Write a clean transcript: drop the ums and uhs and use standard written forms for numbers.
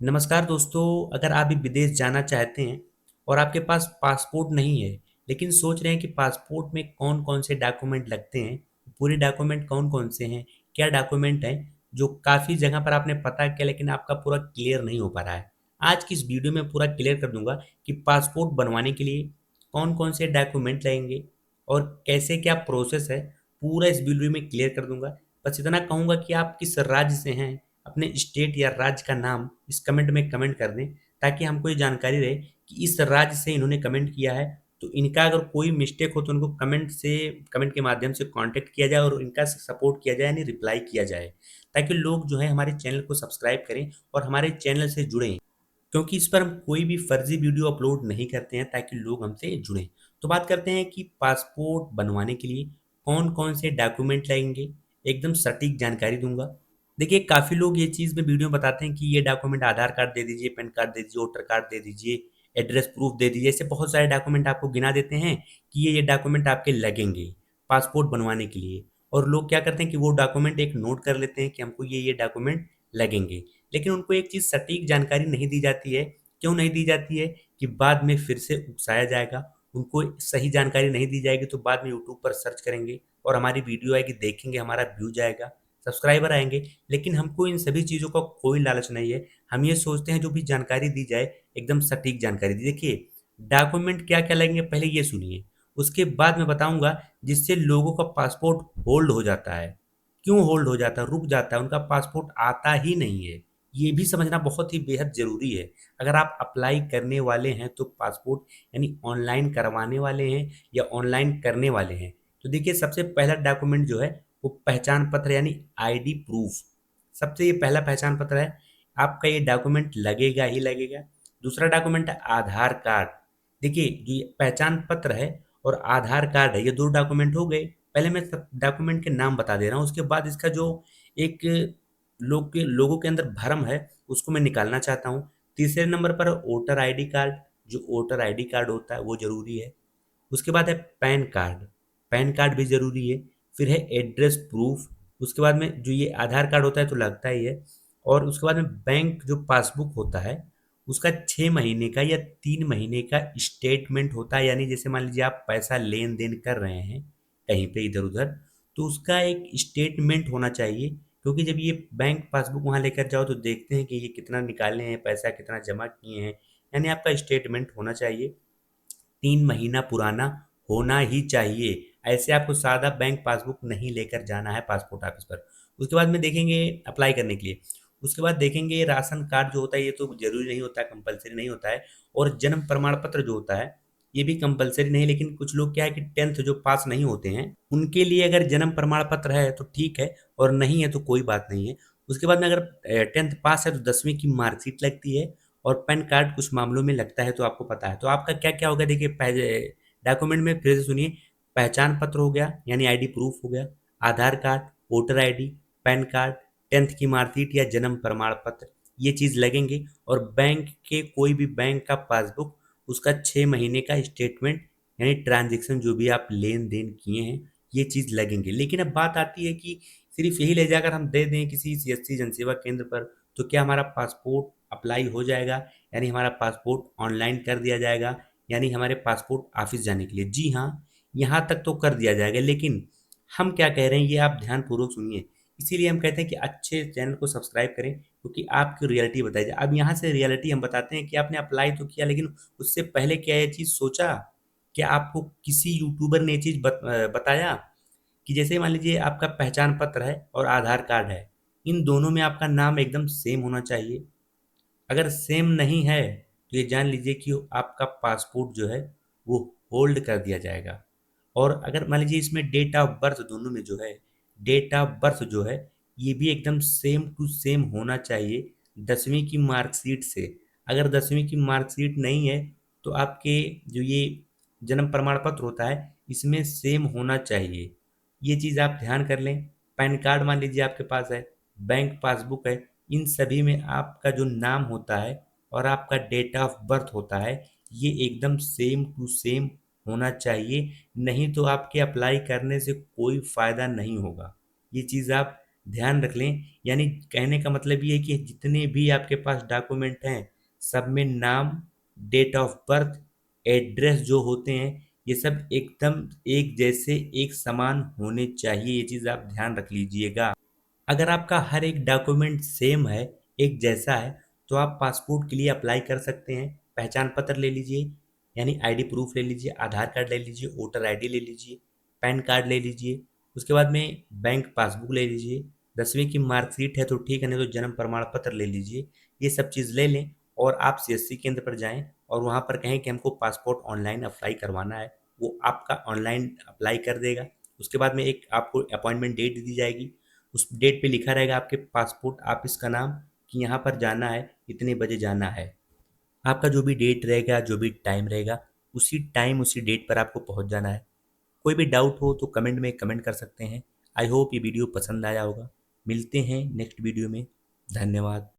नमस्कार दोस्तों। अगर आप भी विदेश जाना चाहते हैं और आपके पास पासपोर्ट नहीं है, लेकिन सोच रहे हैं कि पासपोर्ट में कौन कौन से डॉक्यूमेंट लगते हैं, पूरे डॉक्यूमेंट कौन कौन से हैं, क्या डॉक्यूमेंट हैं, जो काफ़ी जगह पर आपने पता किया लेकिन आपका पूरा क्लियर नहीं हो पा रहा है। आज की इस वीडियो में पूरा क्लियर कर दूंगा कि पासपोर्ट बनवाने के लिए कौन कौन से डॉक्यूमेंट लगेंगे और कैसे क्या प्रोसेस है, पूरा इस वीडियो में क्लियर कर दूंगा। बस इतना कहूंगा कि आप किस राज्य से हैं, अपने स्टेट या राज्य का नाम इस कमेंट में कमेंट कर दें, ताकि हमको ये जानकारी रहे कि इस राज्य से इन्होंने कमेंट किया है। तो इनका अगर कोई मिस्टेक हो तो उनको कमेंट के माध्यम से कांटेक्ट किया जाए और इनका सपोर्ट किया जाए, यानी रिप्लाई किया जाए, ताकि लोग जो है हमारे चैनल को सब्सक्राइब करें और हमारे चैनल से जुड़ें, क्योंकि इस पर हम कोई भी फर्जी वीडियो अपलोड नहीं करते हैं ताकि लोग हमसे जुड़ें। तो बात करते हैं कि पासपोर्ट बनवाने के लिए कौन कौन से डॉक्यूमेंट लगेंगे, एकदम सटीक जानकारी दूंगा। देखिए, काफ़ी लोग ये चीज़ में वीडियो में बताते हैं कि ये डॉक्यूमेंट आधार कार्ड दे दीजिए, पैन कार्ड दे दीजिए, वोटर कार्ड दे दीजिए, एड्रेस प्रूफ दे दीजिए, ऐसे बहुत सारे डॉक्यूमेंट आपको गिना देते हैं कि ये डॉक्यूमेंट आपके लगेंगे पासपोर्ट बनवाने के लिए। और लोग क्या करते हैं कि वो डॉक्यूमेंट एक नोट कर लेते हैं कि हमको ये डॉक्यूमेंट लगेंगे, लेकिन उनको एक चीज़ सटीक जानकारी नहीं दी जाती है। क्यों नहीं दी जाती है? कि बाद में फिर से उकसाया जाएगा, उनको सही जानकारी नहीं दी जाएगी तो बाद में यूट्यूब पर सर्च करेंगे और हमारी वीडियो आएगी, देखेंगे, हमारा व्यू जाएगा, सब्सक्राइबर आएंगे। लेकिन हमको इन सभी चीज़ों का कोई लालच नहीं है। हम ये सोचते हैं जो भी जानकारी दी जाए एकदम सटीक जानकारी दी। देखिए, डॉक्यूमेंट क्या क्या लगेंगे पहले ये सुनिए, उसके बाद मैं बताऊंगा जिससे लोगों का पासपोर्ट होल्ड हो जाता है। क्यों होल्ड हो जाता है, रुक जाता है, उनका पासपोर्ट आता ही नहीं है। ये भी समझना बहुत ही बेहद ज़रूरी है। अगर आप अप्लाई करने वाले हैं तो पासपोर्ट यानी ऑनलाइन करवाने वाले हैं या ऑनलाइन करने वाले हैं, तो देखिए सबसे पहला डॉक्यूमेंट जो है वो पहचान पत्र यानी आईडी प्रूफ। सबसे ये पहला पहचान पत्र है, आपका ये डॉक्यूमेंट लगेगा ही लगेगा। दूसरा डॉक्यूमेंट है आधार कार्ड। देखिए, जो ये पहचान पत्र है और आधार कार्ड है, ये दो डॉक्यूमेंट हो गए। पहले मैं सब डॉक्यूमेंट के नाम बता दे रहा हूँ, उसके बाद इसका जो एक लोगों के अंदर भ्रम है उसको मैं निकालना चाहता हूँ। तीसरे नंबर पर वोटर आईडी कार्ड। जो वोटर आईडी कार्ड होता है वो ज़रूरी है। उसके बाद है पैन कार्ड। पैन कार्ड भी ज़रूरी है। फिर है एड्रेस प्रूफ। उसके बाद में जो ये आधार कार्ड होता है तो लगता ही है। और उसके बाद में बैंक जो पासबुक होता है उसका 6 महीने का या 3 महीने का स्टेटमेंट होता है, यानी जैसे मान लीजिए आप पैसा लेन देन कर रहे हैं कहीं पे इधर उधर, तो उसका एक स्टेटमेंट होना चाहिए। क्योंकि जब ये बैंक पासबुक वहाँ लेकर जाओ तो देखते हैं कि ये कितना निकाले हैं, पैसा कितना जमा किए हैं, यानी आपका स्टेटमेंट होना चाहिए। 3 महीना पुराना होना ही चाहिए। ऐसे आपको सादा बैंक पासबुक नहीं लेकर जाना है पासपोर्ट ऑफिस पर। उसके बाद में देखेंगे अप्लाई करने के लिए। उसके बाद देखेंगे राशन कार्ड जो होता है, ये तो जरूरी नहीं होता है, कंपलसरी नहीं होता है। और जन्म प्रमाण पत्र जो होता है ये भी कंपलसरी नहीं, लेकिन कुछ लोग क्या है कि 10th जो पास नहीं होते हैं उनके लिए अगर जन्म प्रमाण पत्र है तो ठीक है, और नहीं है तो कोई बात नहीं है। उसके बाद में अगर 10th पास है तो 10वीं की मार्कशीट लगती है। और पैन कार्ड कुछ मामलों में लगता है तो आपको पता है। तो आपका क्या क्या होगा, देखिए पहले डॉक्यूमेंट में फिर से सुनिए। पहचान पत्र हो गया यानी आईडी प्रूफ हो गया, Aadhaar card, voter ID, PAN card, 10th की मार्कशीट या जन्म प्रमाण पत्र, ये चीज़ लगेंगे। और बैंक के कोई भी बैंक का पासबुक, उसका 6 महीने का स्टेटमेंट, यानी ट्रांजेक्शन जो भी आप लेन देन किए हैं, ये चीज़ लगेंगे। लेकिन अब बात आती है कि सिर्फ यही ले जाकर हम दे दें किसी सीएससी जनसेवा केंद्र पर तो क्या हमारा पासपोर्ट अप्लाई हो जाएगा, यानी हमारा पासपोर्ट ऑनलाइन कर दिया जाएगा, यानी हमारे पासपोर्ट ऑफिस जाने के लिए? जी हाँ, यहाँ तक तो कर दिया जाएगा, लेकिन हम क्या कह रहे हैं ये आप ध्यानपूर्वक सुनिए। इसीलिए हम कहते हैं कि अच्छे चैनल को सब्सक्राइब करें, क्योंकि आपकी रियलिटी बताई जाए। अब यहाँ से रियलिटी हम बताते हैं कि आपने अप्लाई तो किया, लेकिन उससे पहले क्या ये चीज़ सोचा? क्या आपको किसी यूट्यूबर ने ये चीज़ बताया कि जैसे मान लीजिए आपका पहचान पत्र है और आधार कार्ड है, इन दोनों में आपका नाम एकदम सेम होना चाहिए। अगर सेम नहीं है तो ये जान लीजिए कि आपका पासपोर्ट जो है वो होल्ड कर दिया जाएगा। और अगर मान लीजिए इसमें डेट ऑफ बर्थ दोनों में जो है, डेट ऑफ बर्थ जो है ये भी एकदम सेम टू सेम होना चाहिए 10वीं की मार्कशीट से। अगर 10वीं की मार्कशीट नहीं है तो आपके जो ये जन्म प्रमाण पत्र होता है इसमें सेम होना चाहिए। ये चीज़ आप ध्यान कर लें। पैन कार्ड मान लीजिए आपके पास है, बैंक पासबुक है, इन सभी में आपका जो नाम होता है और आपका डेट ऑफ बर्थ होता है ये एकदम सेम टू सेम होना चाहिए। नहीं तो आपके अप्लाई करने से कोई फ़ायदा नहीं होगा। ये चीज़ आप ध्यान रख लें। यानी कहने का मतलब ये है कि जितने भी आपके पास डॉक्यूमेंट हैं, सब में नाम, डेट ऑफ बर्थ, एड्रेस जो होते हैं, ये सब एकदम एक जैसे एक समान होने चाहिए। ये चीज़ आप ध्यान रख लीजिएगा। अगर आपका हर एक डॉक्यूमेंट सेम है, एक जैसा है, तो आप पासपोर्ट के लिए अप्लाई कर सकते हैं। पहचान पत्र ले लीजिए, यानी आईडी प्रूफ ले लीजिए, आधार कार्ड ले लीजिए, वोटर आईडी ले लीजिए, पैन कार्ड ले लीजिए। उसके बाद में बैंक पासबुक ले लीजिए। 10वीं की मार्कशीट है तो ठीक है, नहीं तो जन्म प्रमाण पत्र ले लीजिए। ये सब चीज़ ले लें और आप सीएससी केंद्र पर जाएं और वहाँ पर कहें कि हमको पासपोर्ट ऑनलाइन अप्लाई करवाना है। वो आपका ऑनलाइन अप्लाई कर देगा। उसके बाद में एक आपको अपॉइंटमेंट डेट दी जाएगी। उस डेट पे लिखा रहेगा आपके पासपोर्ट ऑफिस का नाम, कि यहाँ पर जाना है, इतने बजे जाना है। आपका जो भी डेट रहेगा, जो भी टाइम रहेगा, उसी टाइम उसी डेट पर आपको पहुँच जाना है। कोई भी डाउट हो तो कमेंट में कमेंट कर सकते हैं। आई होप ये वीडियो पसंद आया होगा। मिलते हैं नेक्स्ट वीडियो में। धन्यवाद।